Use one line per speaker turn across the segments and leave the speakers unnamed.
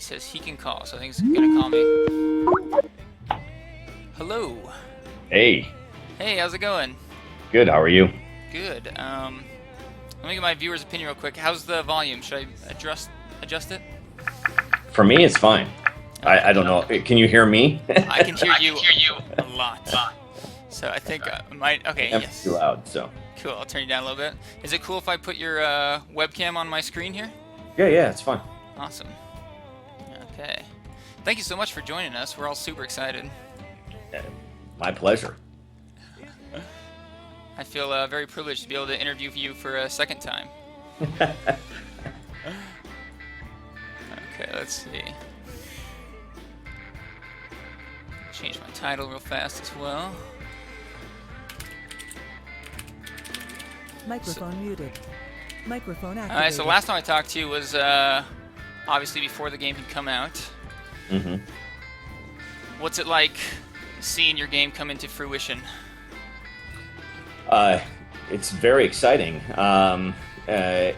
says he can call, so I think he's gonna call me. Hello.
Hey,
Hey, how's it going?
good. How are you?
Good. Let me get my viewer's opinion real quick. How's the volume? Should I adjust it?
For me, it's fine. I
Okay.
don't know. Can you hear me?
I can hear you a lot. So I think I might. Okay.
I'm too
Yes.
loud. So
Cool. I'll turn you down a little bit. Is it cool if I put your webcam on my screen here?
yeah, it's fine.
Awesome. Okay. Thank you so much for joining us. We're all super excited.
Uh, My pleasure.
I feel very privileged to be able to interview you for a second time. Okay, let's see. Change my title real fast as well.
Microphone muted. Microphone activated.
Alright, so last time I talked to you was obviously before the game had come out.
hmm
What's it like seeing your game come into fruition?
it's very exciting. There.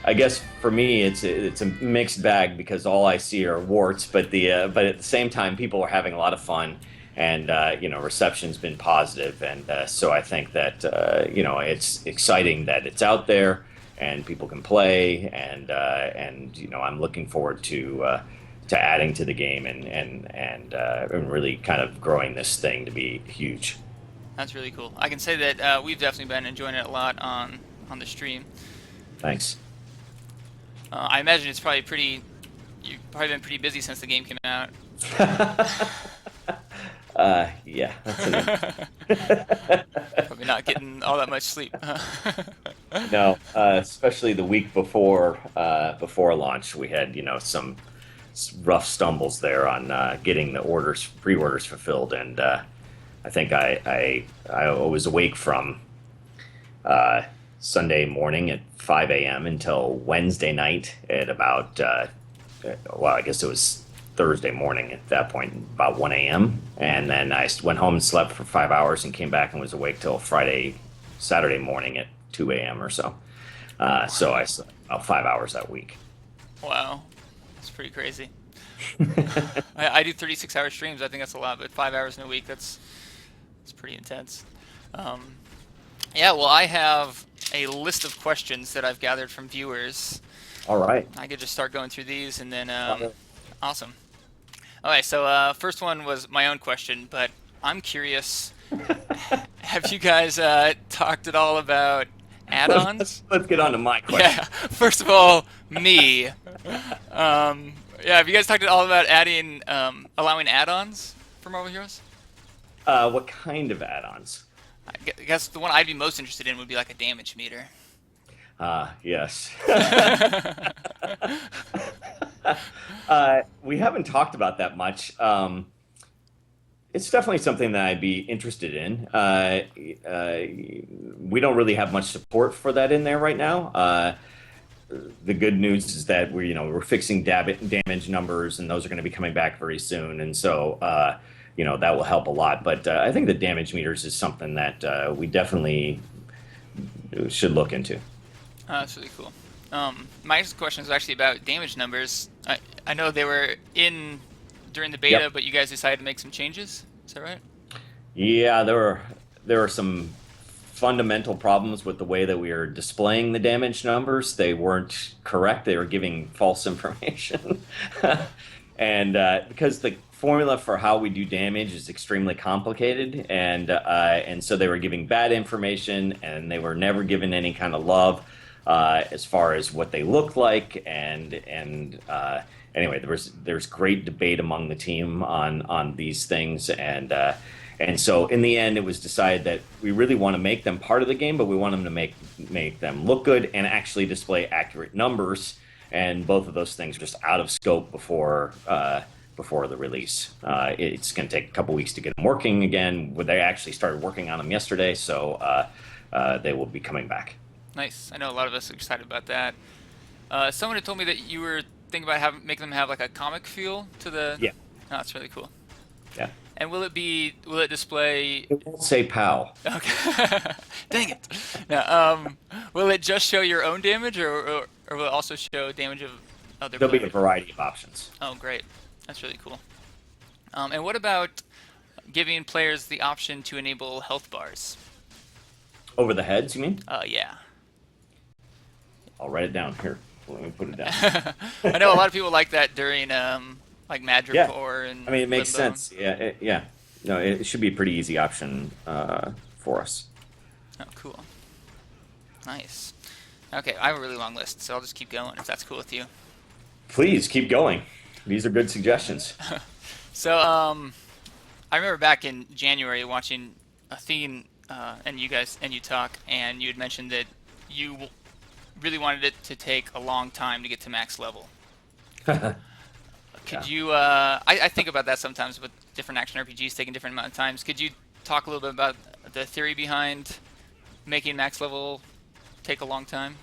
I guess for me, it's a mixed bag because all I see are warts. But at the same time, people are having a lot of fun, and reception's been positive, and so I think that it's exciting that it's out there and people can play, and I'm looking forward to adding to the game and really kind of growing this thing to be huge.
That's really cool. I can say that we've definitely been enjoying it a lot on the stream.
Thanks.
I imagine it's probably pretty. You've probably been pretty busy since the game came out.
Yeah, that's
Probably not getting all that much sleep.
no, especially the week before launch, we had some rough stumbles there on getting the pre-orders fulfilled, and I think I was awake from Sunday morning at 5 a.m. until Wednesday night at about I guess it was Thursday morning at that point, about 1 a.m. And then I went home and slept for 5 hours and came back and was awake till Saturday morning at 2 a.m. or so. So I slept about 5 hours that week.
Wow, that's pretty crazy. I do 36-hour streams. I think that's a lot, but 5 hours in a week, that's pretty intense. Yeah, well, I have a list of questions that I've gathered from viewers.
All right.
I could just start going through these, and then awesome. Okay, so first one was my own question, but I'm curious. Have you guys talked at all about add-ons?
Let's get on to my question.
Yeah. First of all, me. Yeah. Have you guys talked at all about allowing add-ons for Marvel Heroes?
What kind of add-ons?
I guess the one I'd be most interested in would be like a damage meter.
Yes. We haven't talked about that much. It's definitely something that I'd be interested in. We don't really have much support for that in there right now. The good news is that we're fixing damage numbers, and those are going to be coming back very soon, and so that will help a lot. But I think the damage meters is something that we definitely should look into.
That's really cool. My next question is actually about damage numbers. I know they were in during the beta,
Yep.
but you guys decided to make some changes. Is that right?
Yeah, there were some fundamental problems with the way that we were displaying the damage numbers. They weren't correct. They were giving false information, and because the formula for how we do damage is extremely complicated, and so they were giving bad information, and they were never given any kind of love as far as what they looked like, and anyway, there's great debate among the team on these things, and so in the end, it was decided that we really want to make them part of the game, but we want them to make them look good and actually display accurate numbers, and both of those things are just out of scope before the release. It's going to take a couple weeks to get them working again. They actually started working on them yesterday, so they will be coming back.
Nice. I know a lot of us are excited about that. Someone had told me that you were thinking about making them have like a comic feel to the.
Yeah.
Oh, that's really cool.
Yeah.
And will it display?
It won't say POW.
Okay. Dang it. Now, will it just show your own damage, or will it also show damage of other
There'll be a
players?
variety of options.
Oh, great. That's really cool. And what about giving players the option to enable health bars?
Over the heads, you mean?
Yeah.
I'll write it down here. Let me put it down.
I know a lot of people like that during like
Yeah,
Madripoor
I
and
mean, it makes
Limbo.
sense. Yeah, yeah. No, it should be a pretty easy option for us.
Oh, cool. Nice. Okay, I have a really long list, so I'll just keep going if that's cool with you.
Please keep going. These are good suggestions.
So, I remember back in January watching Athene and you guys and you talk, and you had mentioned that you really wanted it to take a long time to get to max level. Could
Yeah.
you? I think about that sometimes with different action RPGs taking different amount of times. Could you talk a little bit about the theory behind making max level take a long time?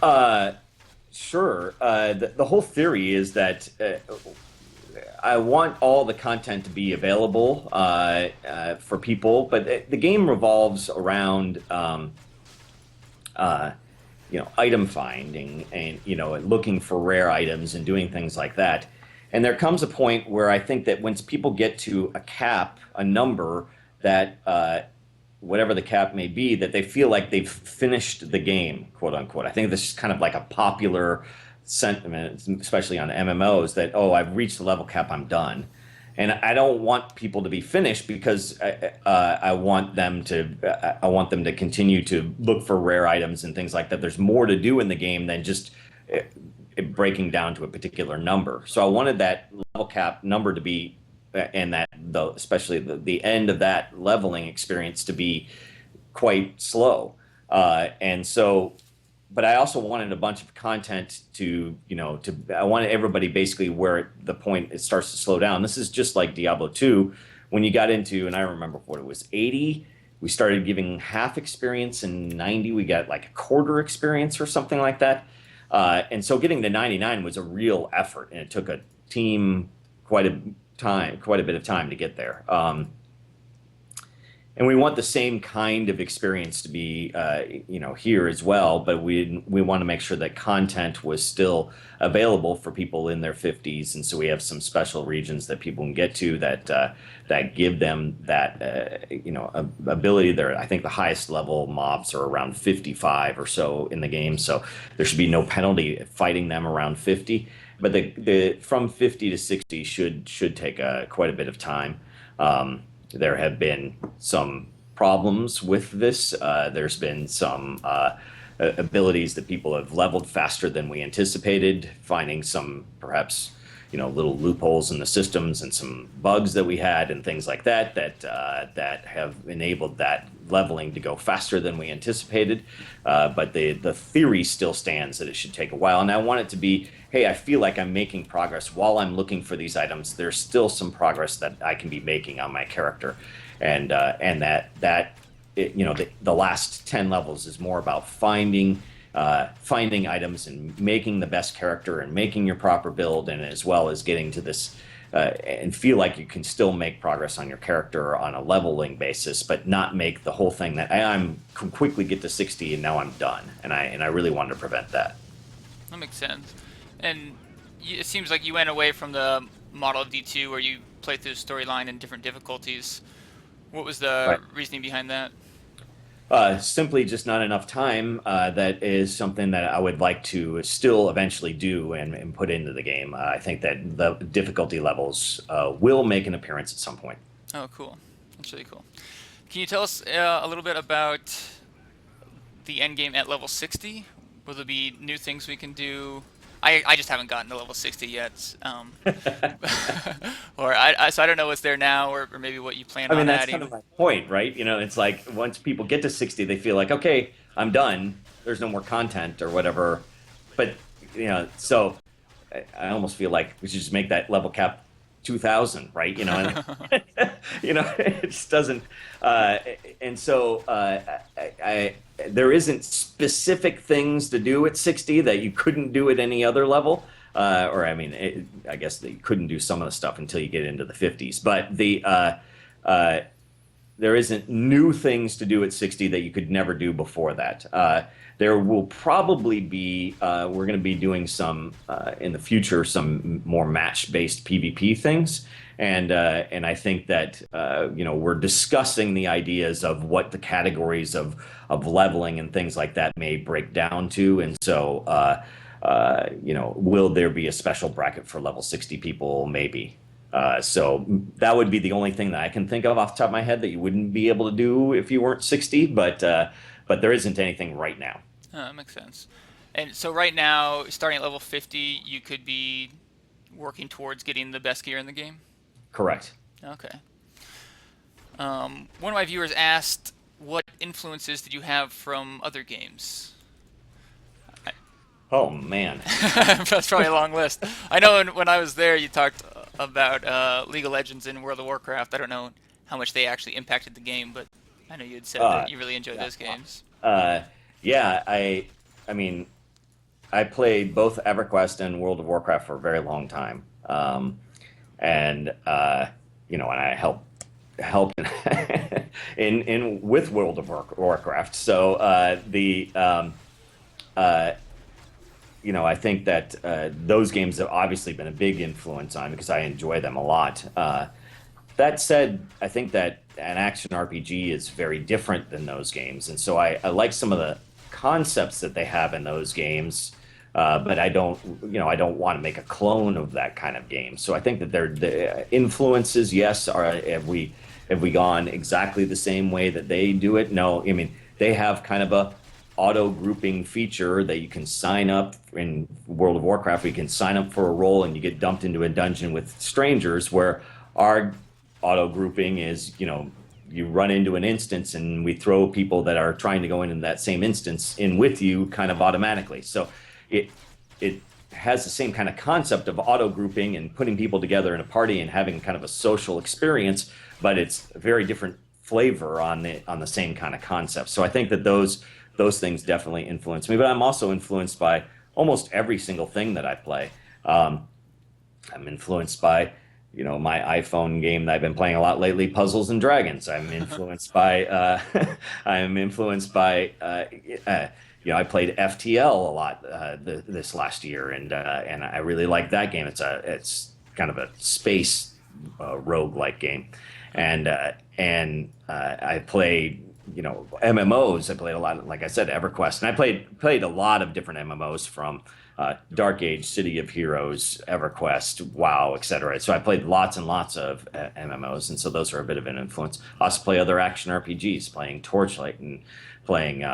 Uh, sure. The whole theory is that I want all the content to be available for people, but the game revolves around uh, item finding and looking for rare items and doing things like that. And there comes a point where I think that once people get to a cap, a number that whatever the cap may be, that they feel like they've finished the game, quote unquote. I think this is kind of like a popular sentiment, especially on MMOs, that, oh, I've reached the level cap, I'm done. And I don't want people to be finished because I want them to continue to look for rare items and things like that. There's more to do in the game than just breaking down to a particular number. So I wanted that level cap number to be, and especially the end of that leveling experience to be quite slow. And so, but I also wanted a bunch of content I wanted everybody basically where the point it starts to slow down. This is just like Diablo 2. When you got into, and I remember what it was, 80, we started giving half experience, and 90, we got like a quarter experience or something like that. And so getting to 99 was a real effort, and it took a team quite a bit of time to get there. And we want the same kind of experience to be, here as well. But we want to make sure that content was still available for people in their 50s, and so we have some special regions that people can get to that give them that ability. There, I think the highest level mobs are around 55 or so in the game, so there should be no penalty fighting them around 50. But the from 50 to 60 should take quite a bit of time. There have been some problems with this. There's been some abilities that people have leveled faster than we anticipated, finding some perhaps little loopholes in the systems and some bugs that we had and things like that have enabled that leveling to go faster than we anticipated. But the theory still stands that it should take a while, and I want it to be, hey, I feel like I'm making progress while I'm looking for these items. There's still some progress that I can be making on my character, and the last 10 levels is more about finding items and making the best character and making your proper build, and as well as getting to this and feel like you can still make progress on your character on a leveling basis, but not make the whole thing that I'm can quickly get to 60 and now I'm done. And I really wanted to prevent that.
That makes sense. And it seems like you went away from the model of D2 where you play through the storyline in different difficulties. What was the
Right.
reasoning behind that?
Simply just not enough time. That is something that I would like to still eventually do and put into the game. I think that the difficulty levels will make an appearance at some point.
Oh, cool. That's really cool. Can you tell us a little bit about the end game at level 60? Will there be new things we can do? I just haven't gotten to level 60 yet. So I don't know what's there now, or maybe what you plan
I mean,
on
that's
adding.
kind of my point, right? It's like once people get to 60, they feel like, okay, I'm done. There's no more content or whatever. But, so I almost feel like we should just make that level cap 2000, right? It just doesn't. And so there isn't specific things to do at 60 that you couldn't do at any other level. Or I mean, I guess that you couldn't do some of the stuff until you get into the 50s. But isn't new things to do at 60 that you could never do before that. There will probably be we're going to be doing some in the future some more match-based PvP things, and I think that we're discussing the ideas of what the categories of leveling and things like that may break down to, and so will there be a special bracket for level 60 people? Maybe. So that would be the only thing that I can think of off the top of my head that you wouldn't be able to do if you weren't 60, but there isn't anything right now.
Oh, that makes sense. And so right now, starting at level 50, you could be working towards getting the best gear in the game?
Correct.
Okay. One of my viewers asked, what influences did you have from other games?
Oh, man.
That's probably a long list. I know when I was there, you talked about League of Legends and World of Warcraft. I don't know how much they actually impacted the game, but I know you had said that you really enjoyed those games.
Yeah, I mean, I played both EverQuest and World of Warcraft for a very long time, and I helped in with World of Warcraft. So I think that those games have obviously been a big influence on me because I enjoy them a lot. That said, I think that an action RPG is very different than those games, and so I like some of the concepts that they have in those games, but I don't want to make a clone of that kind of game. So I think that the influences, yes, have we gone exactly the same way that they do it? No, I mean they have kind of a auto grouping feature that you can sign up in World of Warcraft. You can sign up for a role and you get dumped into a dungeon with strangers, where our auto grouping is, you run into an instance and we throw people that are trying to go into that same instance in with you kind of automatically. So it has the same kind of concept of auto grouping and putting people together in a party and having kind of a social experience, but it's a very different flavor on the same kind of concept. So I think that those things definitely influence me, but I'm also influenced by almost every single thing that I play. I'm influenced by my iPhone game that I've been playing a lot lately, Puzzles and Dragons. I'm influenced by I played FTL a lot this last year, and I really like that game. It's kind of a space rogue-like game, and I played MMOs. I played a lot, like I said, EverQuest, and I played a lot of different MMOs from Dark Age, City of Heroes, EverQuest, WoW, etc. So I played lots and lots of MMOs, and so those are a bit of an influence. I also play other action RPGs, playing Torchlight and playing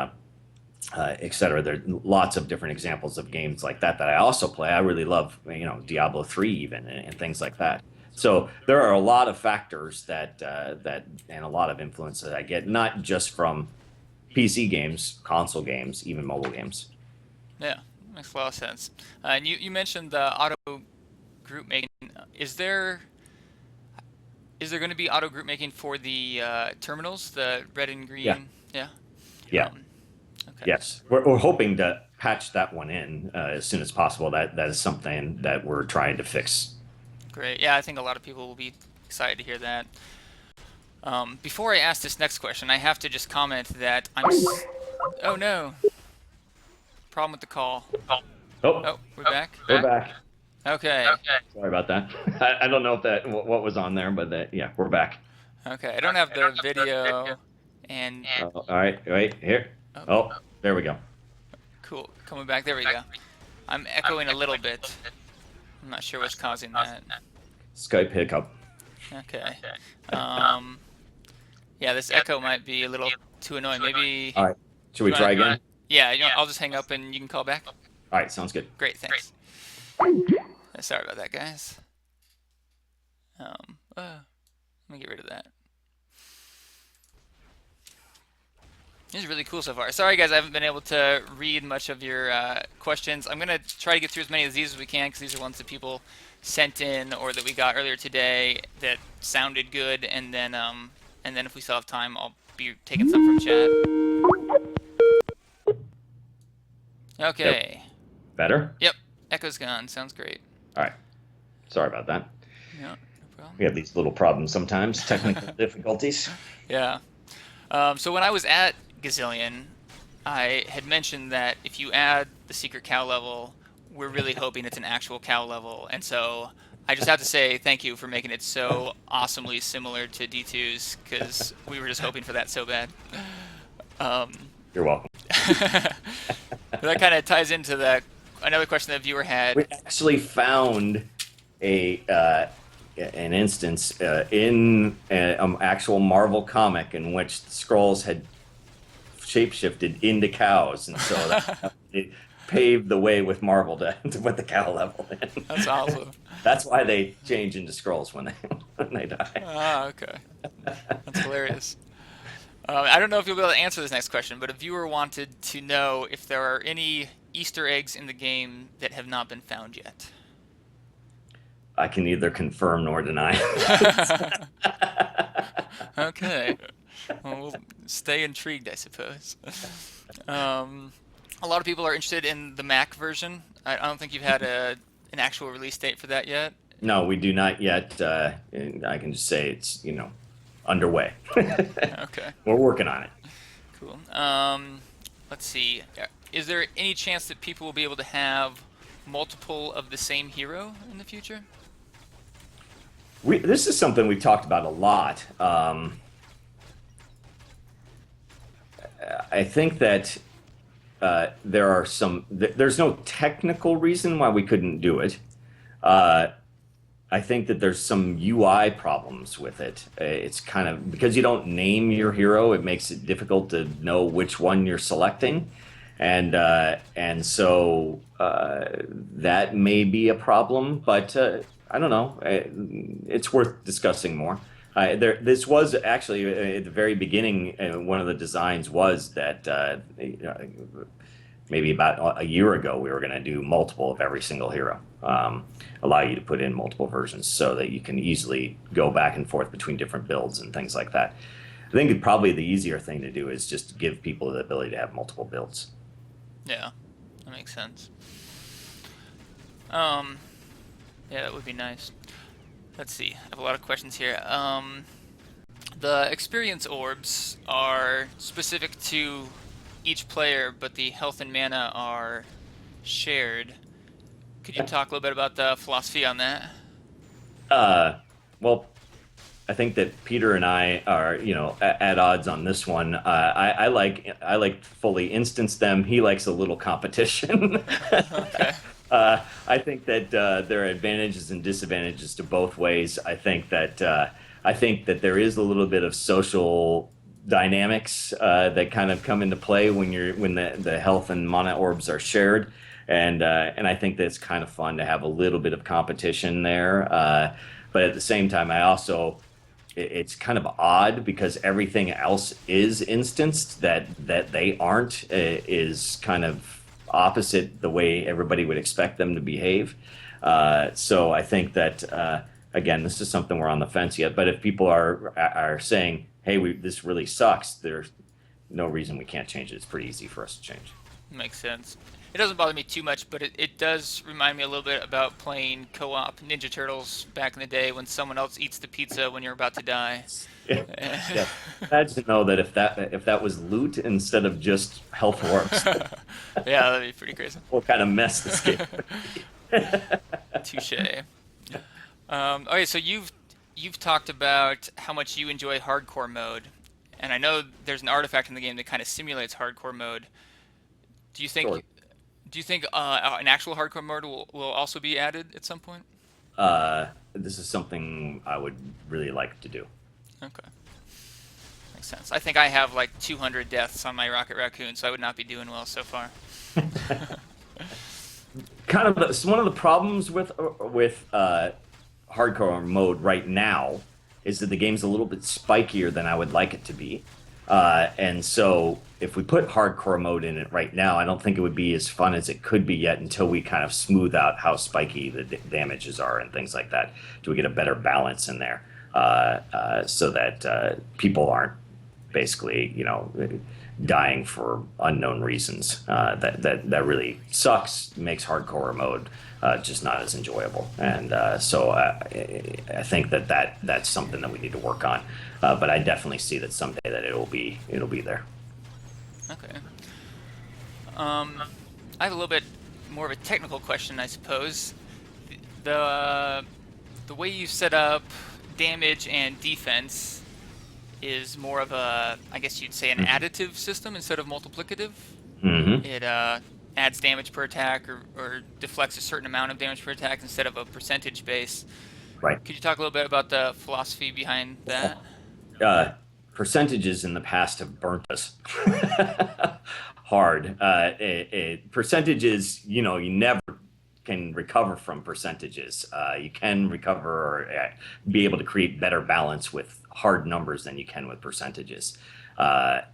etc. There are lots of different examples of games like that I also play. I really love Diablo 3 even and things like that. So there are a lot of factors that and a lot of influence that I get, not just from PC games, console games, even mobile games.
Yeah, makes a lot of sense. And you mentioned the auto group making. Is there going to be auto group making for the terminals, the red and green?
Yeah.
Yeah.
Yeah.
Okay.
Yes, we're hoping to patch that one in as soon as possible. That is something that we're trying to fix.
Great. Yeah, I think a lot of people will be excited to hear that. Before I ask this next question, I have to just comment that oh no. Problem with the call. Oh, we're back?
We're back.
Okay.
Sorry about that. I don't know if what was on there, but yeah, we're back.
Okay, I don't have the video, and
All right, wait, here. Oh, there we go.
Cool. Coming back. There we go. I'm echoing a little bit. I'm not sure what's causing that.
Skype hiccup.
Okay. Yeah, this echo might be a little too annoying. Maybe.
All right. Should we try again?
Yeah, I'll just hang up and you can call back.
All right, sounds good.
Great, thanks. Sorry about that, guys. Let me get rid of that. This is really cool so far. Sorry, guys, I haven't been able to read much of your questions. I'm going to try to get through as many of these as we can because these are ones that people sent in or that we got earlier today that sounded good. And then if we still have time, I'll be taking some from chat. Okay.
Yep. Better?
Yep. Echo's gone. Sounds great.
All right. Sorry about that.
No
We have these little problems sometimes, technical difficulties.
Yeah. So when I was at Gazillion, I had mentioned that if you add the secret cow level, we're really hoping it's an actual cow level. And so I just have to say thank you for making it so awesomely similar to D2's, because we were just hoping for that so bad.
You're welcome.
That kind of ties into another question that a viewer had.
We actually found an instance in an actual Marvel comic in which the Skrulls had shapeshifted into cows, and so it paved the way with Marvel to put the cow level in.
That's awesome.
That's why they change into Skrulls when they die.
Ah, okay. That's hilarious. I don't know if you'll be able to answer this next question, but a viewer wanted to know if there are any Easter eggs in the game that have not been found yet.
I can neither confirm nor deny.
Okay. Well, we'll stay intrigued, I suppose. A lot of people are interested in the Mac version. I don't think you've had an actual release date for that yet.
No, we do not yet. I can just say it's, underway.
Okay.
We're working on it.
Cool. Let's see. Is there any chance that people will be able to have multiple of the same hero in the future?
This is something we've talked about a lot. I think that there's no technical reason why we couldn't do it. I think that there's some UI problems with it. It's kind of, because you don't name your hero, it makes it difficult to know which one you're selecting. And so that may be a problem, but I don't know. It's worth discussing more. This was actually at the very beginning. One of the designs was that maybe about a year ago we were going to do multiple of every single hero, allow you to put in multiple versions so that you can easily go back and forth between different builds and things like that. I think probably the easier thing to do is just give people the ability to have multiple builds.
Yeah, that makes sense. Yeah, that would be nice. Let's see. I have a lot of questions here. The experience orbs are specific to each player, but the health and mana are shared. Could you talk a little bit about the philosophy on that?
Well, I think that Peter and I are, at odds on this one. I like fully instance them. He likes a little competition.
Okay.
I think that there are advantages and disadvantages to both ways. I think that there is a little bit of social dynamics that kind of come into play when the health and mana orbs are shared, and I think that it's kind of fun to have a little bit of competition there. But at the same time, it's kind of odd because everything else is instanced that they aren't, is kind of opposite the way everybody would expect them to behave. So I think that again, this is something we're on the fence yet. But if people are saying, "Hey, this really sucks," there's no reason we can't change it. It's pretty easy for us to change.
Makes sense. It doesn't bother me too much, but it does remind me a little bit about playing co-op Ninja Turtles back in the day when someone else eats the pizza when you're about to die.
Yeah. Imagine to know that if that was loot instead of just health orbs.
Yeah, that'd be pretty crazy.
What kind of mess this game would be.
Touche. Okay, so you've talked about how much you enjoy hardcore mode, and I know there's an artifact in the game that kind of simulates hardcore mode. Do you think
Sure.
an actual hardcore mode will also be added at some point?
This is something I would really like to do.
Okay. Makes sense. I think I have like 200 deaths on my Rocket Raccoon, so I would not be doing well so far.
Kind of one of the problems with hardcore mode right now is that the game's a little bit spikier than I would like it to be. And so if we put hardcore mode in it right now, I don't think it would be as fun as it could be yet until we kind of smooth out how spiky the damages are and things like that. Do we get a better balance in there so that people aren't basically, dying for unknown reasons. That really sucks. Makes hardcore mode just not as enjoyable. And I think that's something that we need to work on. But I definitely see that someday that it'll be there.
Okay. I have a little bit more of a technical question, I suppose. The way you set up damage and defense is more of a, I guess you'd say, an additive system instead of multiplicative.
Mm-hmm.
It adds damage per attack or deflects a certain amount of damage per attack instead of a percentage base.
Right.
Could you talk a little bit about the philosophy behind that?
Percentages in the past have burnt us hard. Percentages, you never can recover from percentages. You can recover or be able to create better balance with hard numbers than you can with percentages. That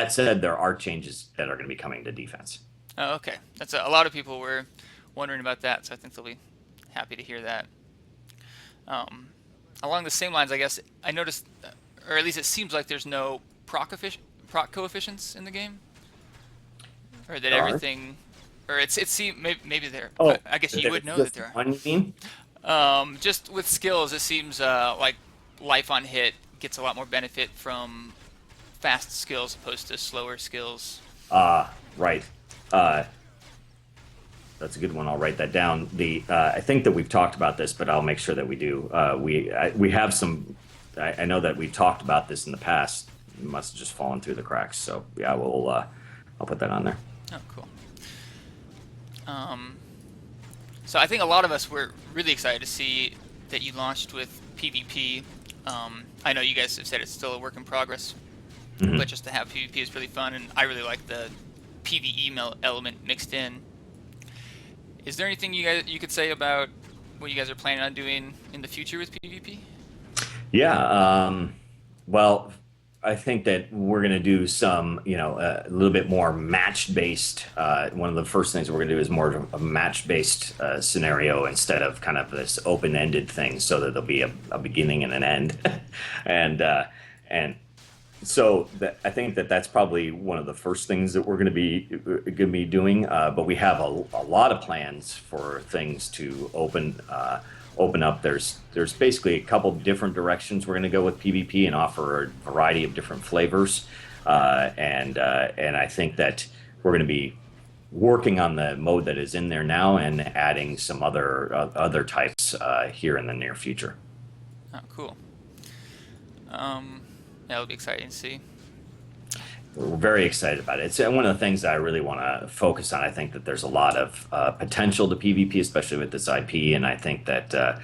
said, there are changes that are going to be coming to defense.
Oh, okay. That's a lot of people were wondering about that, so I think they'll be happy to hear that. Along the same lines, I guess I noticed, or at least it seems like there's no proc coefficients in the game, or that
There are?
everything, or it seems maybe there.
Oh,
I guess you would know that there are.
One, you mean?
Just with skills, it seems like life on hit gets a lot more benefit from fast skills opposed to slower skills.
Right. That's a good one. I'll write that down. I think that we've talked about this, but I'll make sure that we do. We have some. I know that we talked about this in the past. It must have just fallen through the cracks. So yeah, I'll put that on there.
Oh, cool. So I think a lot of us were really excited to see that you launched with PvP. I know you guys have said it's still a work in progress,
Mm-hmm.
but just to have PvP is really fun, and I really like the PvE element mixed in. Is there anything you could say about what you guys are planning on doing in the future with PvP?
Yeah. Well, I think that we're going to do some, a little bit more match-based. One of the first things we're going to do is more of a match-based scenario instead of kind of this open-ended thing, so that there'll be a beginning and an end, and so I think that that's probably one of the first things that we're going to be doing. But we have a lot of plans for things to open up. There's basically a couple different directions we're going to go with PvP and offer a variety of different flavors. And I think that we're going to be working on the mode that is in there now and adding some other types here in the near future.
Oh, cool. That'll be exciting to see.
We're very excited about it. It's one of the things that I really want to focus on. I think that there's a lot of potential to PvP, especially with this IP, and I think that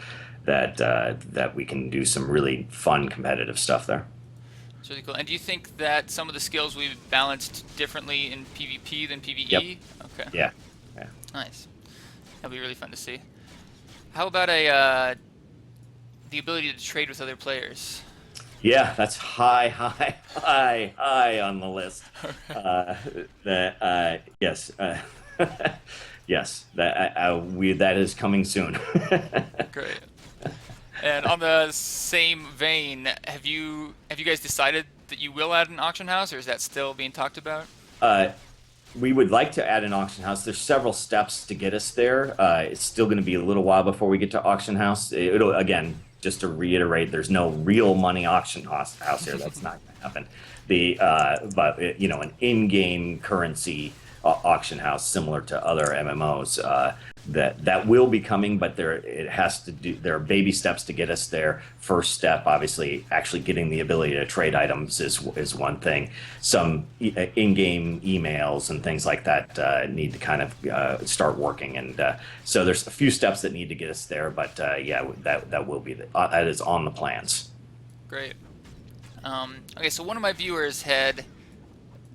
we can do some really fun competitive stuff there.
It's really cool. And do you think that some of the skills we've balanced differently in PvP than PvE?
Yep.
Okay.
Yeah.
Nice. That'll be really fun to see. How about the ability to trade with other players?
Yeah, that's high on the list. Yes, yes, that is coming soon.
Great. And on the same vein, have you guys decided that you will add an auction house, or is that still being talked about?
We would like to add an auction house. There's several steps to get us there. It's still going to be a little while before we get to auction house. It'll, again, just to reiterate, there's no real money auction house here. That's not going to happen. But an in-game currency auction house similar to other MMOs that will be coming, but there are baby steps to get us there. First step, obviously, actually getting the ability to trade items is one thing. Some in-game emails and things like that need to kind of start working, and so there's a few steps that need to get us there. But yeah, that will be that is on the plans.
Great. Okay, so one of my viewers had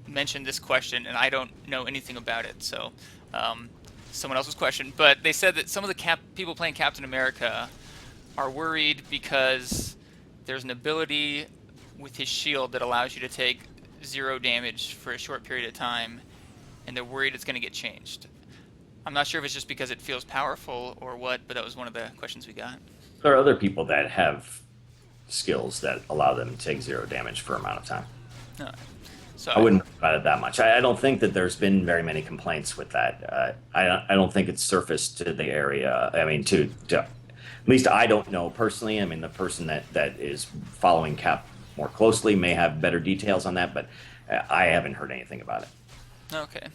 mentioned this question, and I don't know anything about it, so someone else's question. But they said that some of the people playing Captain America are worried because there's an ability with his shield that allows you to take 0 damage for a short period of time, and they're worried it's going to get changed. I'm not sure if it's just because it feels powerful or what, but that was one of the questions we got.
There are other people that have skills that allow them to take 0 damage for an amount of time.
No. So
I wouldn't worry about it that much. I don't think that there's been very many complaints with that. I don't think it's surfaced to the area. I mean, at least I don't know personally. I mean, the person that is following Cap more closely may have better details on that, but I haven't heard anything about it.
okay.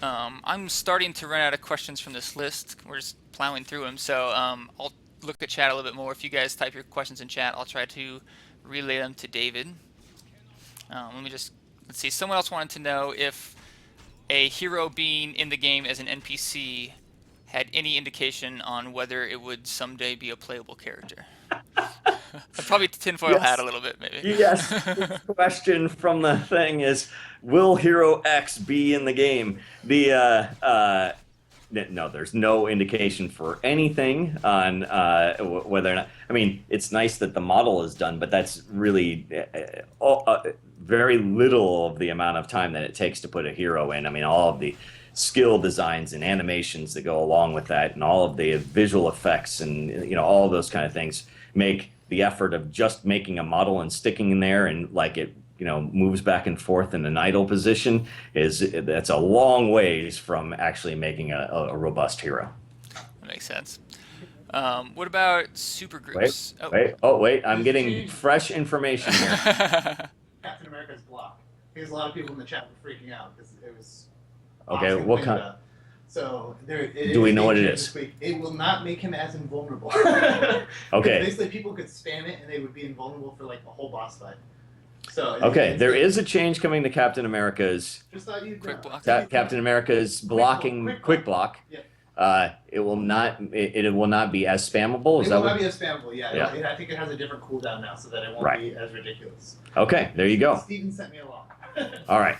I'm starting to run out of questions from this list. We're just plowing through them, so I'll look at chat a little bit more. If you guys type your questions in chat, I'll try to relay them to David. Let's see. Someone else wanted to know if a hero being in the game as an NPC had any indication on whether it would someday be a playable character. I'd probably tinfoil hat a little bit, maybe.
Yes. The question from the thing is, will Hero X be in the game? No, there's no indication for anything on whether or not. I mean, it's nice that the model is done, but that's really very little of the amount of time that it takes to put a hero in. I mean, all of the skill designs and animations that go along with that, and all of the visual effects, and all of those kind of things make the effort of just making a model and sticking in there and like it moves back and forth in an idle position that's a long ways from actually making a robust hero.
That makes sense. What about supergroups?
Wait, I'm getting fresh information here.
Captain America's block. Because a lot of people in the chat were freaking out because it was
okay. What kind?
So
do we know what it is?
It will not make him as invulnerable.
Okay.
Basically, people could spam it and they would be invulnerable for like a whole boss fight. So
okay, there is a change coming to Captain America's.
Just thought you'd
quick block.
Captain America's blocking quick block.
Yeah.
It will not be as spammable.
It will not be as spammable. Yeah. I think it has a different cooldown now, so that it won't be as ridiculous.
Okay, there you go.
Steven sent me along.
All right,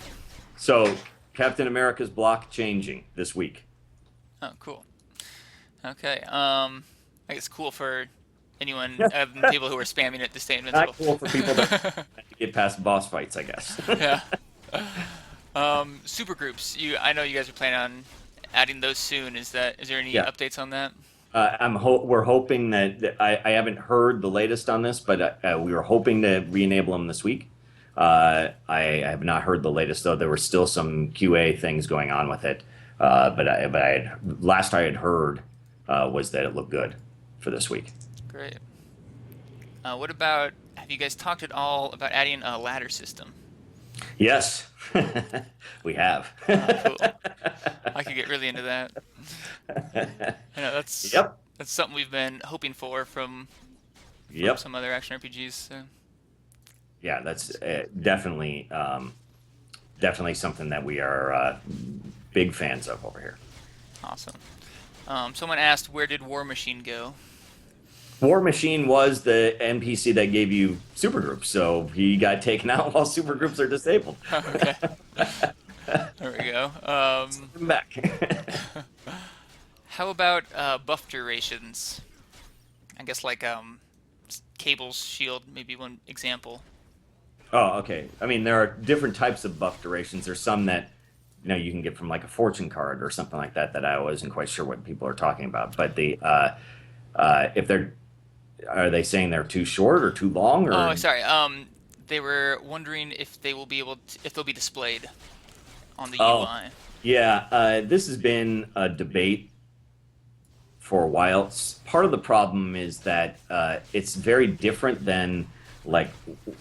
so Captain America's block changing this week.
Oh, cool. Okay. I think it's cool for anyone, people who are spamming it to stay invincible.
Not cool for people that get past boss fights, I guess.
Yeah. Supergroups. I know you guys are planning on adding those soon. Is there any updates on that?
We're hoping that I haven't heard the latest on this, but we were hoping to re-enable them this week. I have not heard the latest though. There were still some QA things going on with it, last I had heard was that it looked good for this week.
Great. What about? Have you guys talked at all about adding a ladder system?
Yes, we have.
Cool. I could get really into that. I know that's something we've been hoping for from some other action RPGs. So.
Yeah, that's definitely something that we are big fans of over here.
Awesome. Someone asked, where did War Machine go?
War Machine was the NPC that gave you supergroups, so he got taken out while supergroups are disabled.
Okay. There we go.
Back.
How about buff durations? I guess like Cable's shield, maybe one example.
Oh, okay. I mean, there are different types of buff durations. There's some that you can get from like a fortune card or something like that I wasn't quite sure what people are talking about. But are they saying they're too short or too long? Or?
Oh, sorry. They were wondering if they'll be displayed on the UI.
Yeah, this has been a debate for a while. Part of the problem is that it's very different than, like,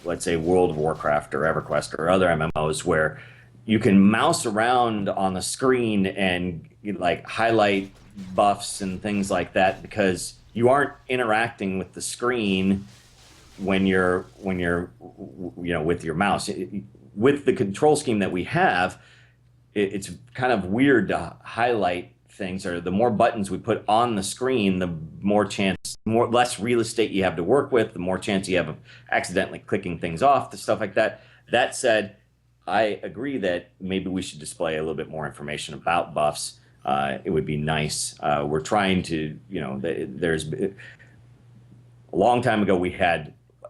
let's say World of Warcraft or EverQuest or other MMOs where you can mouse around on the screen and like highlight buffs and things like that because you aren't interacting with the screen when you're with your mouse. With the control scheme that we have, it's kind of weird to highlight things, or the more buttons we put on the screen, the less real estate you have to work with, the more chance you have of accidentally clicking things off, the stuff like that. That said, I agree that maybe we should display a little bit more information about buffs. It would be nice. We're trying to, there's a long time ago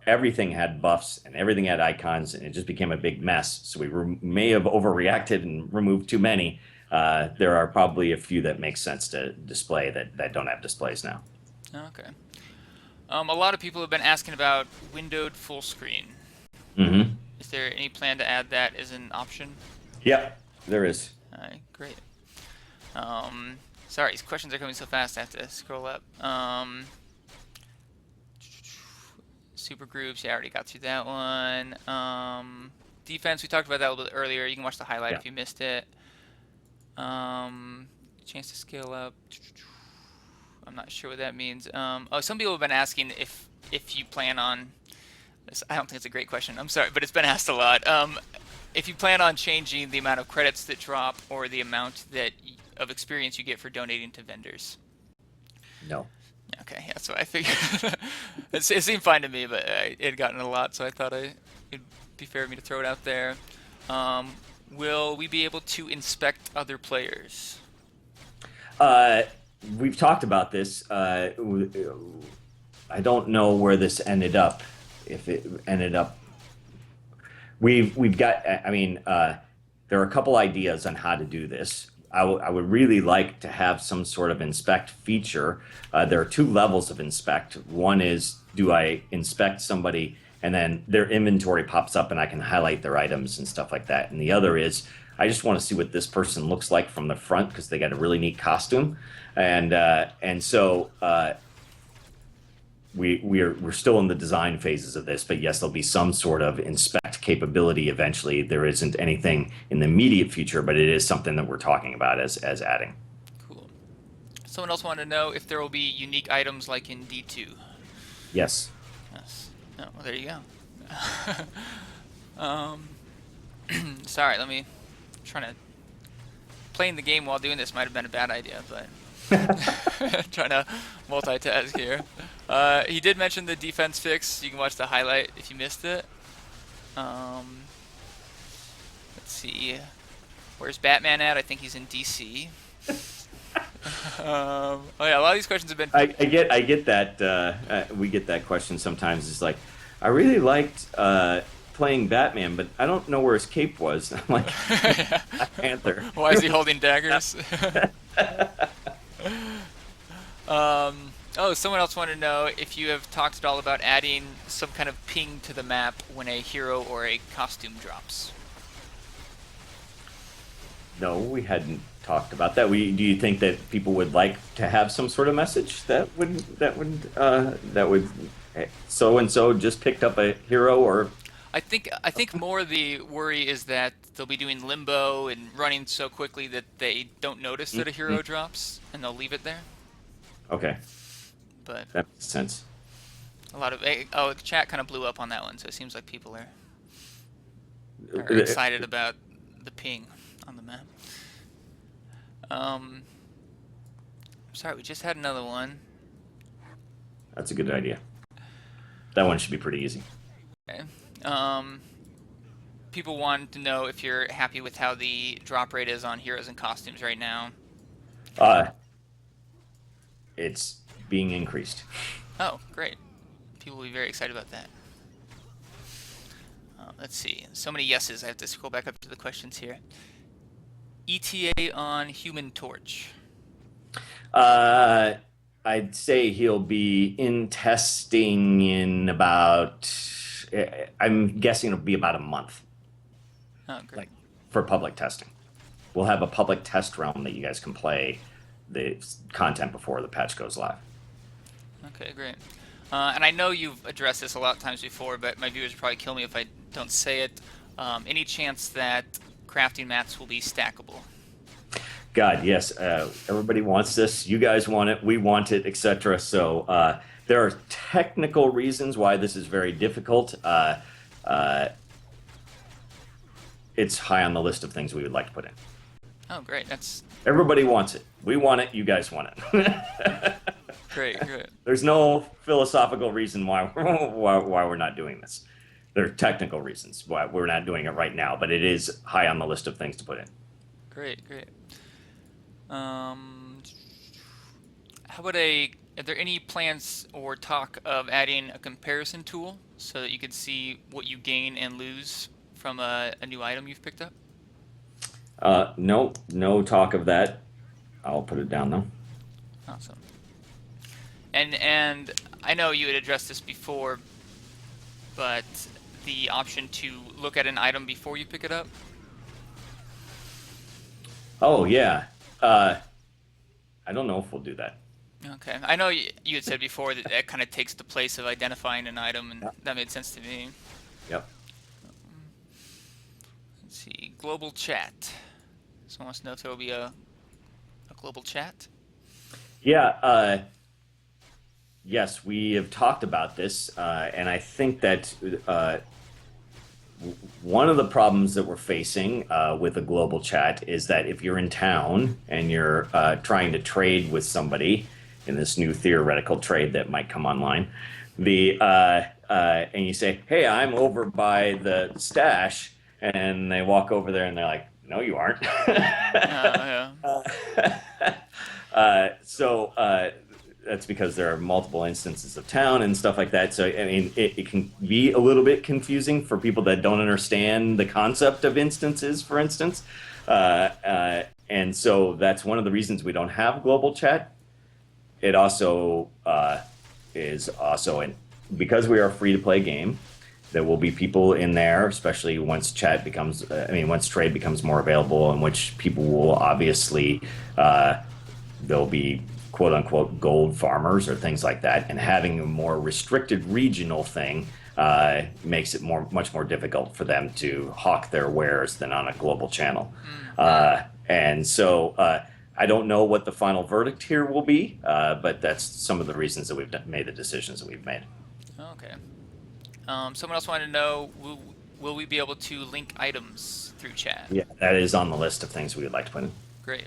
everything had buffs and everything had icons, and it just became a big mess. So we may have overreacted and removed too many. There are probably a few that make sense to display that don't have displays now.
Okay. A lot of people have been asking about windowed full screen.
Mm-hmm.
Is there any plan to add that as an option?
Yep, there is.
All right, great. Sorry, these questions are coming so fast. I have to scroll up. Super groups. Yeah, I already got through that one. Defense. We talked about that a little bit earlier. You can watch the highlight
Yeah.
if you missed it. Chance to scale up. I'm not sure what that means. Some people have been asking if you plan on. I don't think it's a great question. I'm sorry, but it's been asked a lot. If you plan on changing the amount of credits that drop or the amount of experience you get for donating to vendors.
No.
Okay, yeah, so I figured it seemed fine to me, but it had gotten a lot, so I thought it'd be fair of me to throw it out there. Will we be able to inspect other players?
We've talked about this. I don't know where this ended up. If it ended up, we've got. I mean, there are a couple ideas on how to do this. I would really like to have some sort of inspect feature. There are two levels of inspect. One is, do I inspect somebody and then their inventory pops up and I can highlight their items and stuff like that. And the other is, I just want to see what this person looks like from the front because they got a really neat costume. And so we're still in the design phases of this, but yes, there'll be some sort of inspect capability eventually. There isn't anything in the immediate future, but it is something that we're talking about as adding.
Cool. Someone else wanted to know if there will be unique items like in D2.
Yes.
Yes. Oh, well, there you go. Sorry, trying to playing the game while doing this might have been a bad idea, but trying to multitask here. He did mention the defense fix. You can watch the highlight if you missed it. Let's see. Where's Batman at? I think he's in DC. Oh yeah, a lot of these questions have been.
I get that. We get that question sometimes. It's like, I really liked playing Batman, but I don't know where his cape was. I'm like, Panther.
Why is he holding daggers? Someone else wanted to know if you have talked at all about adding some kind of ping to the map when a hero or a costume drops.
No, we hadn't talked about that. Do you think that people would like to have some sort of message that would so and so just picked up a hero? Or
I think more the worry is that they'll be doing limbo and running so quickly that they don't notice that a hero drops and they'll leave it there.
Okay,
But
that makes sense.
a lot of the chat kind of blew up on that one, so it seems like people are excited about the ping on the map. Sorry, we just had another one.
That's a good idea. That one should be pretty easy.
Okay. People wanted to know if you're happy with how the drop rate is on heroes and costumes right now.
It's being increased.
Oh, great. People will be very excited about that. Let's see. So many yeses. I have to scroll back up to the questions here. ETA on Human Torch.
I'd say he'll be in testing in about, I'm guessing it'll be about a month.
Oh, great.
For public testing. We'll have a public test realm that you guys can play the content before the patch goes live.
Okay, great. And I know you've addressed this a lot of times before, but my viewers will probably kill me if I don't say it. Any chance that crafting mats will be stackable?
God, yes. Everybody wants this. You guys want it. We want it, etc. So there are technical reasons why this is very difficult. It's high on the list of things we would like to put in.
Oh, great.
Everybody wants it. We want it. You guys want it.
Great.
There's no philosophical reason why we're not doing this. There are technical reasons why we're not doing it right now, but it is high on the list of things to put in.
Great. How about are there any plans or talk of adding a comparison tool so that you could see what you gain and lose from a new item you've picked up?
No talk of that. I'll put it down though.
Awesome. And I know you had addressed this before, but the option to look at an item before you pick it up?
Oh yeah. I don't know if we'll do that.
Okay. I know you had said before that that kind of takes the place of identifying an item, and
Yep.
that made sense to me.
Yep.
Let's see. Global chat. Someone wants to know if there will be a global chat.
Yeah. Yes, we have talked about this, and I think that one of the problems that we're facing with a global chat is that if you're in town and you're trying to trade with somebody in this new theoretical trade that might come online, and you say, "Hey, I'm over by the stash," and they walk over there and they're like, "No, you aren't."
Yeah.
So that's because there are multiple instances of town and stuff like that. So I mean, it can be a little bit confusing for people that don't understand the concept of instances, for instance. And so that's one of the reasons we don't have global chat. It also is also because we are a free to play game. There will be people in there, especially once once trade becomes more available, in which people will obviously there'll be quote unquote gold farmers or things like that, and having a more restricted regional thing makes it much more difficult for them to hawk their wares than on a global channel. And so I don't know what the final verdict here will be, but that's some of the reasons that we've made the decisions that we've made.
Okay. Someone else wanted to know, will we be able to link items through chat?
Yeah, that is on the list of things we would like to put in.
Great.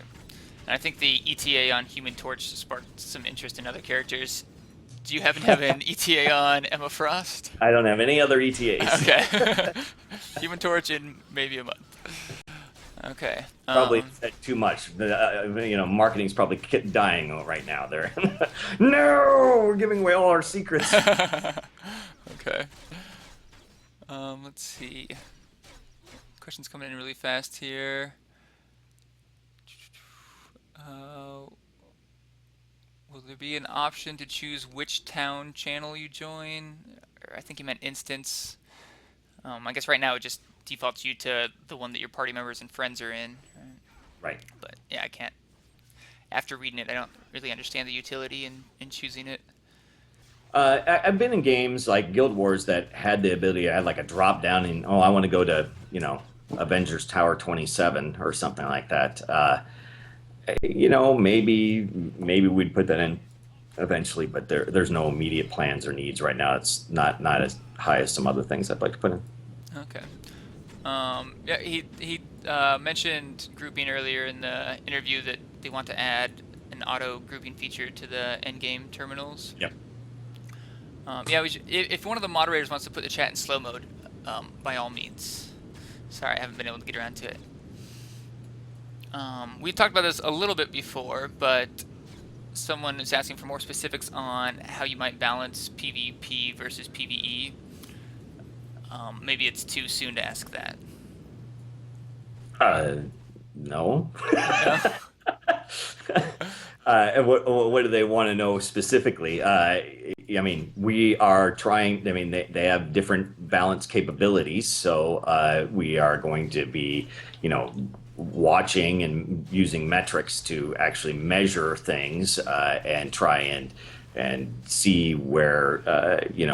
And I think the ETA on Human Torch sparked some interest in other characters. Do you happen to have an ETA on Emma Frost?
I don't have any other ETAs.
Okay. Human Torch in maybe a month. Okay.
Probably said too much. Marketing's probably dying right now. They're no, we're giving away all our secrets.
Okay. Let's see. Questions coming in really fast here. Will there be an option to choose which town channel you join? Or I think you meant instance. I guess right now it just defaults you to the one that your party members and friends are in.
Right.
But yeah, I can't. After reading it, I don't really understand the utility in choosing it.
I've been in games like Guild Wars that had the ability to add like a drop down in, I want to go to, Avengers Tower 27 or something like that. Maybe we'd put that in eventually, but there's no immediate plans or needs right now. It's not as high as some other things I'd like to put in.
Okay. Yeah, he mentioned grouping earlier in the interview that they want to add an auto grouping feature to the endgame terminals.
Yep.
Yeah, if one of the moderators wants to put the chat in slow mode, by all means. Sorry, I haven't been able to get around to it. We've talked about this a little bit before, but someone is asking for more specifics on how you might balance PvP versus PvE. Maybe it's too soon to ask that.
No.
Yeah.
What do they want to know specifically? We are trying. They have different balance capabilities, so we are going to be, watching and using metrics to actually measure things and try and see where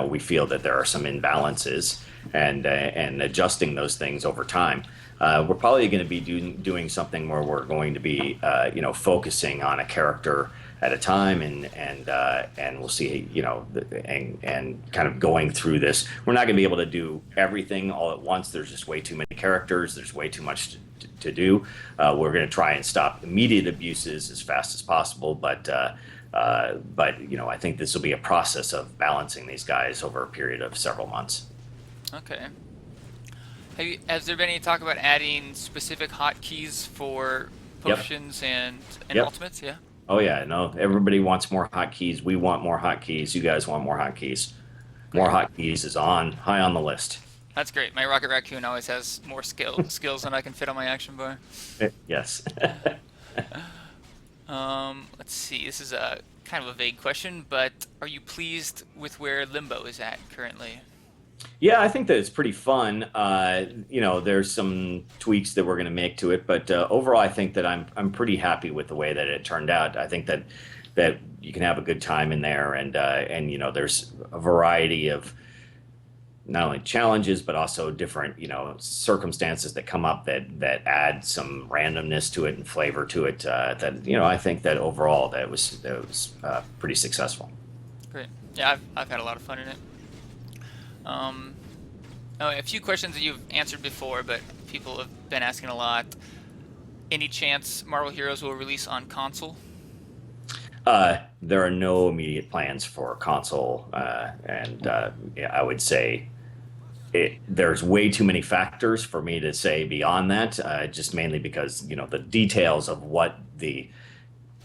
we feel that there are some imbalances and adjusting those things over time. We're probably going to be doing something where we're going to be focusing on a character at a time and we'll see and kind of going through this. We're not going to be able to do everything all at once. There's just way too many characters. There's way too much to do. We're going to try and stop immediate abuses as fast as possible, but I think this will be a process of balancing these guys over a period of several months.
Okay. Has there been any talk about adding specific hotkeys for potions and ultimates? Yeah.
Oh yeah, no. Everybody wants more hotkeys. We want more hotkeys. You guys want more hotkeys. More hotkeys is high on the list.
That's great. My Rocket Raccoon always has more skills than I can fit on my action bar.
Yes.
Let's see. This is a kind of a vague question, but are you pleased with where Limbo is at currently?
Yeah, I think that it's pretty fun. There's some tweaks that we're going to make to it, but overall, I think that I'm pretty happy with the way that it turned out. I think that you can have a good time in there, and there's a variety of not only challenges but also different circumstances that come up that add some randomness to it and flavor to it. I think that overall that was pretty successful.
Great. Yeah, I've had a lot of fun in it. Um, a few questions that you've answered before, but people have been asking a lot. Any chance Marvel Heroes will release on console?
There are no immediate plans for console, and yeah, I would say there's way too many factors for me to say beyond that. Just mainly because the details of what the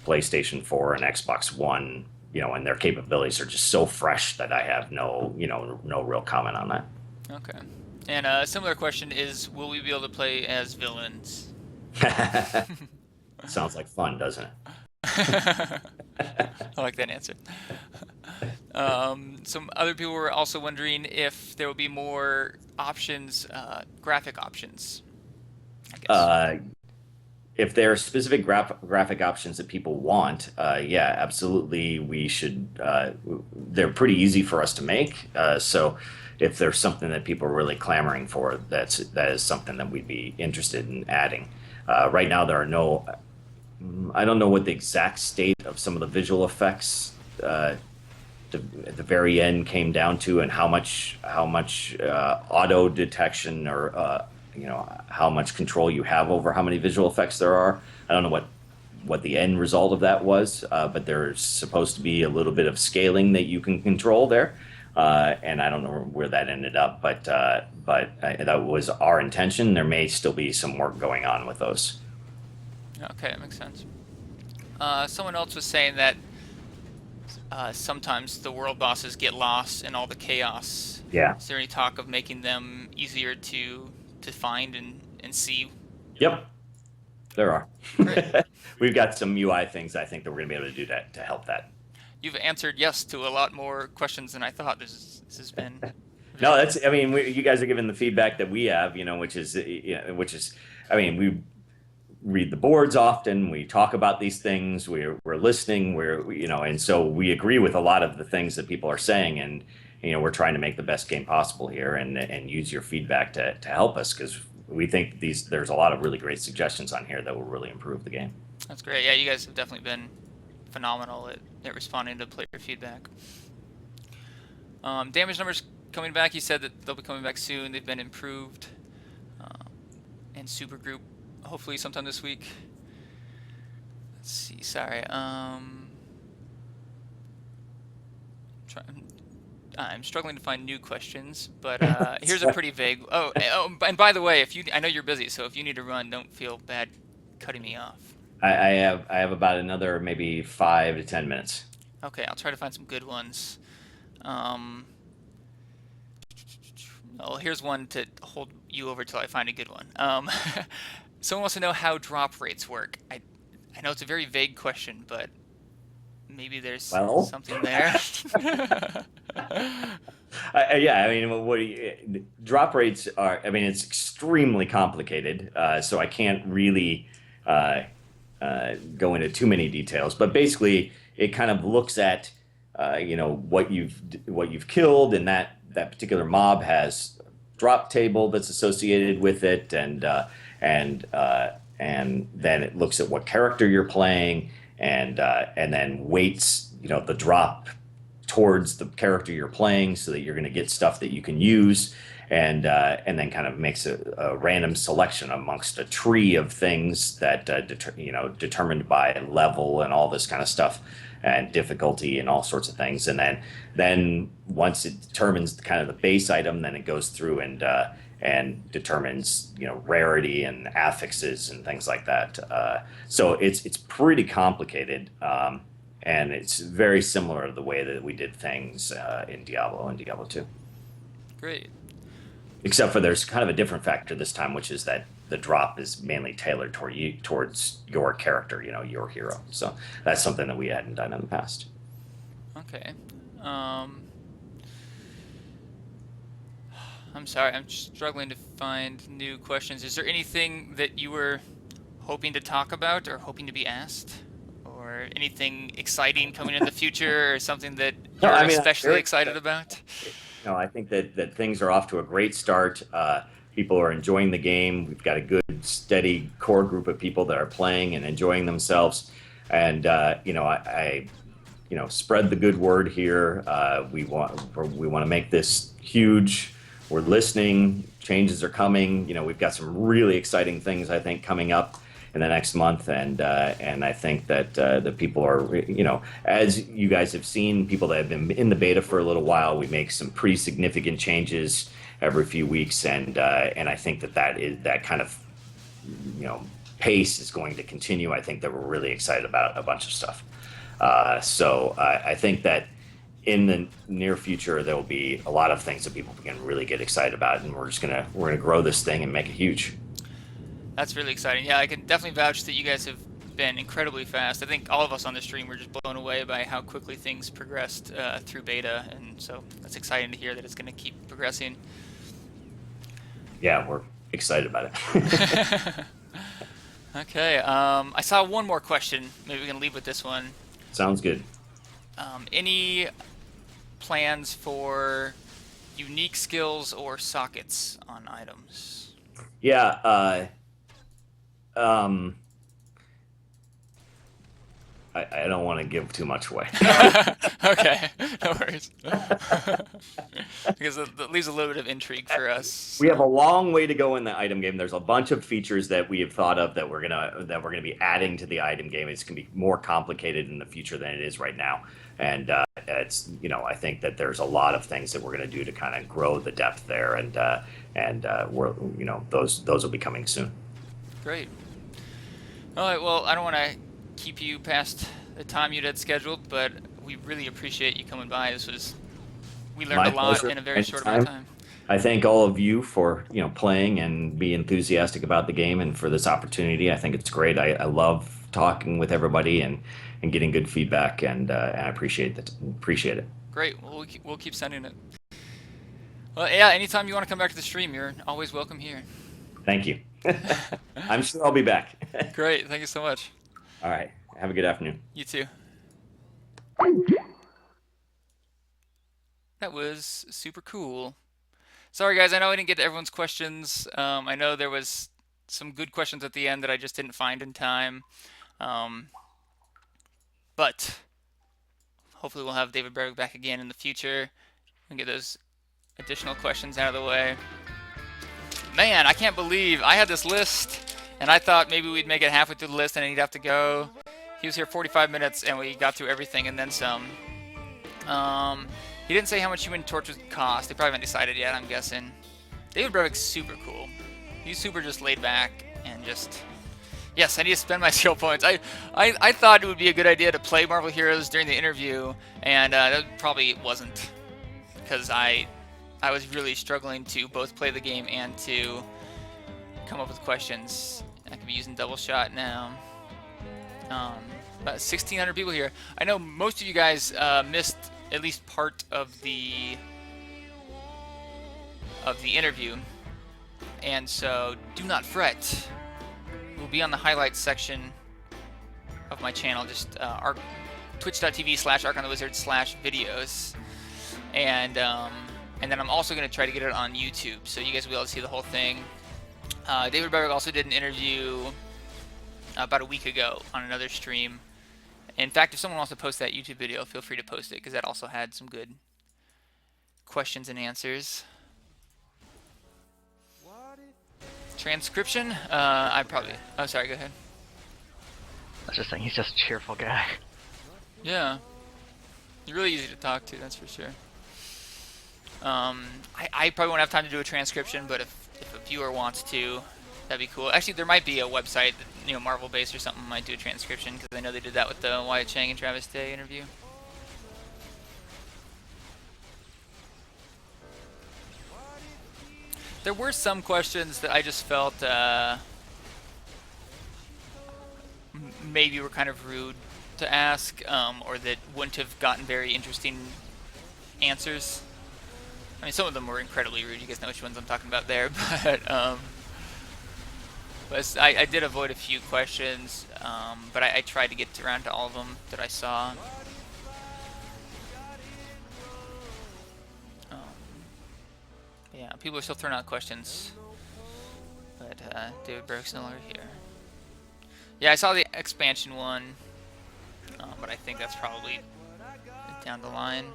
PlayStation 4 and Xbox One, and their capabilities are just so fresh that I have no real comment on that.
Okay. And a similar question is, will we be able to play as villains?
Sounds like fun, doesn't
I like that answer. Some other people were also wondering if there will be more options, graphic options, I
it?
guess.
If there are specific graphic options that people want, yeah, absolutely, we should. They're pretty easy for us to make. So, if there's something that people are really clamoring for, that is something that we'd be interested in adding. Right now, there are no. I don't know what the exact state of some of the visual effects at the very end came down to, and how much auto detection or how much control you have over how many visual effects there are. I don't know what the end result of that was, but there's supposed to be a little bit of scaling that you can control there, and I don't know where that ended up, but that was our intention. There may still be some work going on with those.
Okay, that makes sense. Someone else was saying that sometimes the world bosses get lost in all the chaos.
Yeah.
Is there any talk of making them easier to find and see?
Yep. There are.
Great.
We've got some UI things I think that we're going to be able to do that to help that.
You've answered yes to a lot more questions than I thought. This has been
No,
very.
I mean, you guys are giving the feedback that we have, I mean, we read the boards often. We talk about these things. We're listening. And so we agree with a lot of the things that people are saying, and we're trying to make the best game possible here, and use your feedback to help us, because we think there's a lot of really great suggestions on here that will really improve the game.
That's great. Yeah, you guys have definitely been phenomenal at responding to player feedback. Damage numbers coming back. You said that they'll be coming back soon. They've been improved. And Supergroup, hopefully sometime this week. Let's see. Sorry. I'm struggling to find new questions, but here's a pretty vague. And by the way, I know you're busy, so if you need to run, don't feel bad cutting me off.
I have about another maybe 5 to 10 minutes.
Okay, I'll try to find some good ones. Well, here's one to hold you over till I find a good one. Someone wants to know how drop rates work. I know it's a very vague question, but maybe there's
Well,
something there.
yeah, I mean, drop rates are? I mean, it's extremely complicated, so I can't really go into too many details. But basically, it kind of looks at what you've killed, and that particular mob has a drop table that's associated with it, and then it looks at what character you're playing, and then weights the drop towards the character you're playing, so that you're going to get stuff that you can use, and then kind of makes a random selection amongst a tree of things that determined by level and all this kind of stuff, and difficulty and all sorts of things. And then once it determines kind of the base item, then it goes through and determines rarity and affixes and things like that. So it's pretty complicated, and it's very similar to the way that we did things in Diablo and Diablo 2.
Great.
Except for there's kind of a different factor this time, which is that the drop is mainly tailored towards your character, your hero. So that's something that we hadn't done in the past.
Okay. I'm sorry, I'm struggling to find new questions. Is there anything that you were hoping to talk about or hoping to be asked? Or anything exciting coming in the future or something that
No,
you're
I mean, I'm
especially
very
excited
excited.
about?
I think that things are off to a great start. People are enjoying the game. We've got a good, steady core group of people that are playing and enjoying themselves. And spread the good word here. We want to make this huge. We're listening. Changes are coming. We've got some really exciting things I think coming up in the next month, and I think that the people are, as you guys have seen, people that have been in the beta for a little while, we make some pretty significant changes every few weeks, and I think that kind of you know pace is going to continue. I think that we're really excited about a bunch of stuff. So I think that in the near future there will be a lot of things that people can really get excited about, and we're gonna grow this thing and make it huge.
That's really exciting. Yeah, I can definitely vouch that you guys have been incredibly fast. I think all of us on the stream were just blown away by how quickly things progressed through beta, and so that's exciting to hear that it's going to keep progressing.
Yeah, we're excited about it.
Okay, I saw one more question. Maybe we can leave with this one.
Sounds good.
Any plans for unique skills or sockets on items?
Yeah. Um, I don't want to give too much away.
Okay, no worries. Because that leaves a little bit of intrigue for us.
We have a long way to go in the item game. There's a bunch of features that we have thought of that we're gonna be adding to the item game. It's gonna be more complicated in the future than it is right now, and I think that there's a lot of things that we're gonna do to kind of grow the depth there, and we're those will be coming soon.
Great. All right. Well, I don't want to keep you past the time you'd had scheduled, but we really appreciate you coming by. We learned
My
a lot
pleasure.
in a very short amount of
Anytime.
time.
I thank all of you for playing and be enthusiastic about the game and for this opportunity. I think it's great. I love talking with everybody and getting good feedback, and I appreciate that. Appreciate it.
Great. Well, we'll keep sending it. Well, yeah. Anytime you want to come back to the stream, you're always welcome here.
Thank you. I'm sure I'll be back.
Great. Thank you so much.
All right. Have a good afternoon.
You too. That was super cool. Sorry, guys. I know I didn't get to everyone's questions. I know there was some good questions at the end that I just didn't find in time. But hopefully we'll have David Brevik back again in the future and get those additional questions out of the way. Man, I can't believe I had this list and I thought maybe we'd make it halfway through the list and then he'd have to go. He was here 45 minutes and we got through everything and then some. He didn't say how much Human Torch would cost. They probably haven't decided yet, I'm guessing. David Brevik's super cool. He's super just laid back and just... Yes, I need to spend my skill points. I thought it would be a good idea to play Marvel Heroes during the interview, and that probably wasn't. Because I was really struggling to both play the game and to come up with questions. I could be using double shot now. About 1,600 people here. I know most of you guys missed at least part of the interview, and so do not fret. We'll be on the highlights section of my channel, just our twitch.tv/arkonthewizard/videos, and then I'm also going to try to get it on YouTube, so you guys will be able to see the whole thing. David Brevik also did an interview about a week ago on another stream. In fact, if someone wants to post that YouTube video, feel free to post it, because that also had some good questions and answers. Transcription? Oh, sorry, go ahead.
I was just saying, he's just a cheerful guy.
Yeah. You're really easy to talk to, that's for sure. I probably won't have time to do a transcription, but if a viewer wants to, that'd be cool. Actually, there might be a website, Marvel based or something, might do a transcription, because I know they did that with the Wyatt Chang and Travis Day interview. There were some questions that I just felt maybe were kind of rude to ask, or that wouldn't have gotten very interesting answers. I mean, some of them were incredibly rude. You guys know which ones I'm talking about there, but I did avoid a few questions, but I tried to get around to all of them that I saw. Yeah, people are still throwing out questions, but David Brevik's no longer here. Yeah, I saw the expansion one, but I think that's probably down the line.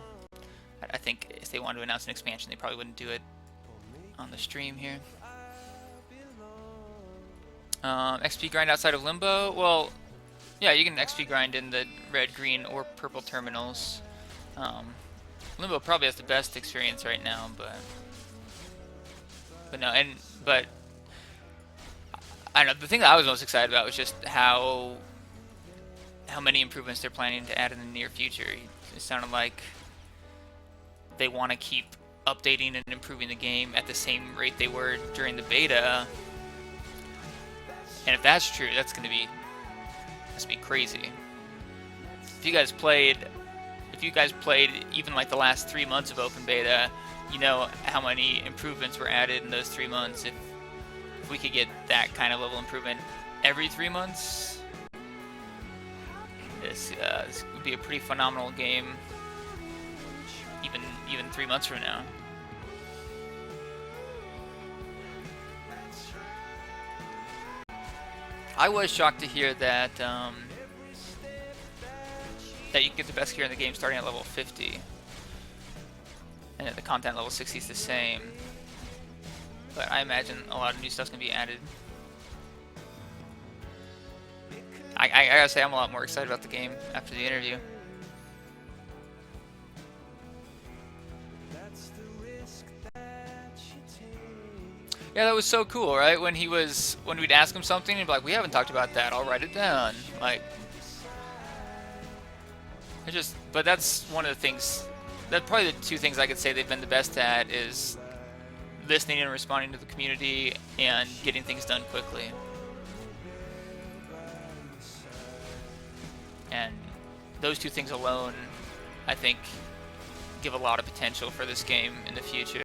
I think if they wanted to announce an expansion, they probably wouldn't do it on the stream here. XP grind outside of Limbo? Well, yeah, you can XP grind in the red, green, or purple terminals. Limbo probably has the best experience right now, but I don't know. The thing that I was most excited about was just how many improvements they're planning to add in the near future. It sounded like they want to keep updating and improving the game at the same rate they were during the beta. And if that's true, that's gonna be crazy. If you guys played even like the last 3 months of open beta, you know how many improvements were added in those 3 months. If we could get that kind of level improvement every 3 months, this would be a pretty phenomenal game. Even 3 months from now. I was shocked to hear that that you can get the best gear in the game starting at level 50, and that the content level 60 is the same. But I imagine a lot of new stuff's gonna be added. I gotta say, I'm a lot more excited about the game after the interview. Yeah, that was so cool, right? When we'd ask him something, he'd be like, "We haven't talked about that. I'll write it down." Like, but that's one of the things. That's probably the two things I could say they've been the best at is listening and responding to the community and getting things done quickly. And those two things alone, I think, give a lot of potential for this game in the future.